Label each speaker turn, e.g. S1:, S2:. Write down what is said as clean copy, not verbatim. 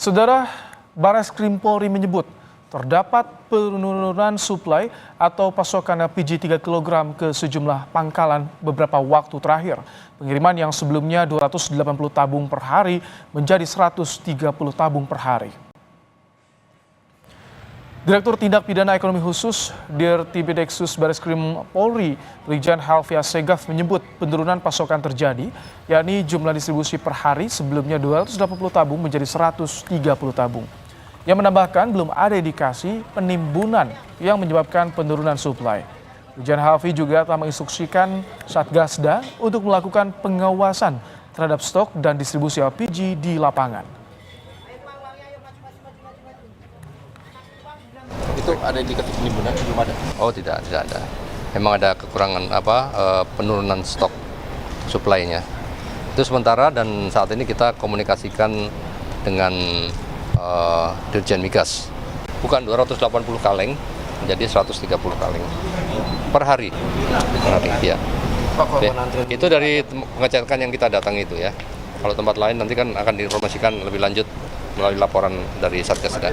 S1: Saudara, Barreskrim Polri menyebut terdapat penurunan suplai atau pasokan LPG 3 kg ke sejumlah pangkalan beberapa waktu terakhir. Pengiriman yang sebelumnya 280 tabung per hari menjadi 130 tabung per hari. Direktur Tindak Pidana Ekonomi Khusus Dirtipideksus Barreskrim Polri, Brigjen Helvia Segaf menyebut penurunan pasokan terjadi, yakni jumlah distribusi per hari sebelumnya 280 tabung menjadi 130 tabung. Ia menambahkan belum ada indikasi penimbunan yang menyebabkan penurunan suplai. Brigjen Helvi juga telah menginstruksikan Satgasda untuk melakukan pengawasan terhadap stok dan distribusi LPG di lapangan.
S2: Itu ada indikasi penimbunan? Belum ada?
S3: Oh tidak ada. Memang ada kekurangan penurunan stok suplainya. Itu sementara dan saat ini kita komunikasikan dengan Dirjen Migas. Bukan 280 kaleng, menjadi 130 kaleng per hari. Ya. Itu dari pengecekan yang kita datang itu ya. Kalau tempat lain nanti kan akan diinformasikan lebih lanjut melalui laporan dari Satgasda.